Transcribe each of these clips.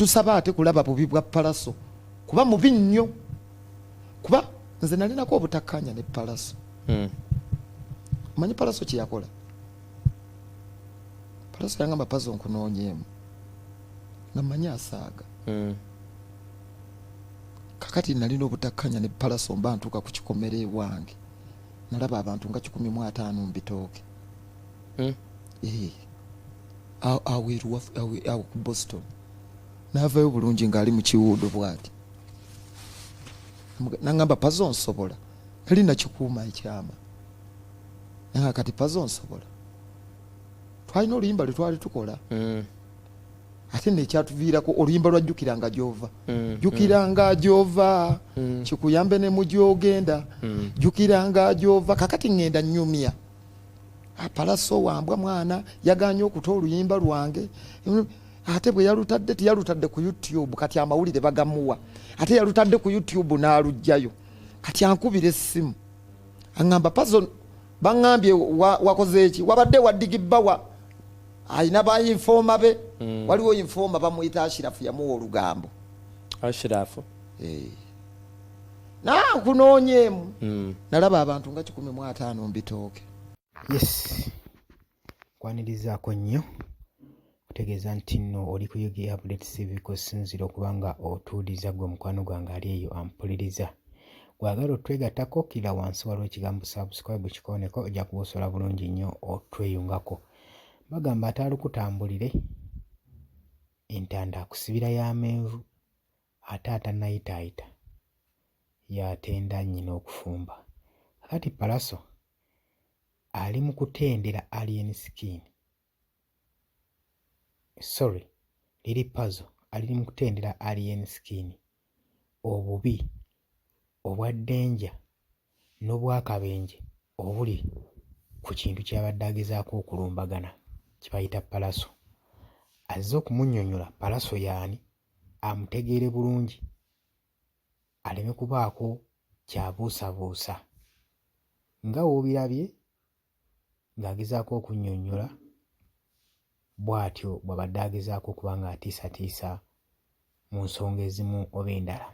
tusaba ate kulaba bubi bwa Palaso kuba mubi nnyo, kuba nze nalinako obutakkanya ne Palaso. Manyi Palaso kye yakola? Palaso yangamba Puzzle nkunoonyeemu nga manyi asaaga. Kakati nalina obutakkanya ne Palaso mba ntuuka ku kikomere ewange nalaba abantu nga 15 mu bitooke. Awo ku Boston n'avaayo bulungi ng'ali mu kiwuudo bw'ati. Nangamba Puzzle nsobola, yali nakikuuma ekyama. Nanga kati Puzzle nsobola. Twalina oluyimba lwe twali tukola. Ate nekyatuviirako oluyimba lwa Jjukiranga gy'ova. Jjukiranga gy'ova, kikuyambe ne mu gy'ogenda. Jjukiranga gy'ova, kakati ngenda nnyumya. Palaso wambwa mwana yaganye okuta oluyimba lwange. Ate bwe yalutadde teyalutadde ku YouTube, kati amawulire bagamuwa. Ate yalutadde ku YouTube n'alugjayo. Kati ankubira essimu. Angamba Puzzle bangambye wakoze eki? Wabadde waddigibbawa. Ayina bayinfooma be. Waliwo informa bamuyita Ashirafu yamuwa olugambo. Ashirafu? Nkunoonyeemu. Nalaba abantu nga 15 mu bitooke. Yes. Kwanirizaako nnyo. Kutegeeza nti nno oli ku UG Update TV kusinziira okubanga otuuliza gwe mukwano gwange ali eyo ampuliriza. Gwagala otwegattako kira wansi waliwo ekigambo subscribe kikooneko ojja kuba osobola bulungi nnyo otweyungako. Bagamba ataalukutambulire entanda akusibira y'amenvu ate atannayitaayita y'atenda nnyina okufumba. Kakati Palaso ali mu kutendera Alien Skin. Sorry, liri Puzzle ali mu kutendera Alien Skin obubi obwa ddenja n'obwakabenje obuli ku kintu ky'abadde agezaako okulumbagana kibayita Palaso. Azze okumunnyonnyola Palaso y'ani amutegeere bulungi aleme kubaako kyabuusabuusa. Nga woobirabye ng'agezaako okunnyonnyola bw'atyo bw'abadde agezaako okuba ng'atiisatiisa mu nsonga ezimu oba endala.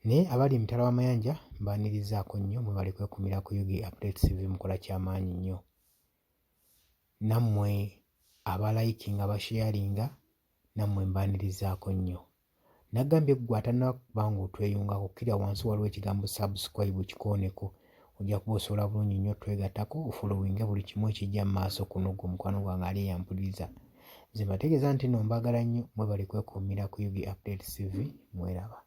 Naye abali emitala w'amayanja mbaanirizaako nnyo mwe bali kwekumira ku UG Update TV mukola kyamaanyi nnyo. Nammwe abalayikinga abasharinga nammwe mbaanirizaako nnyo. Nagambye ggwe atannakuba ng'otweyungako kkira wansi waliwo ekigambo subscribe kikooneko ojja kuba osobola bulungi nnyo twegattako ofollowinge buli kimu ekijja mu maaso kuno gwe mukwano gwange ali eyampuliriza. Nze mbategeeza nti nno mbagala nnyo mwe bali kwekuumira ku UG Update TV mweraba.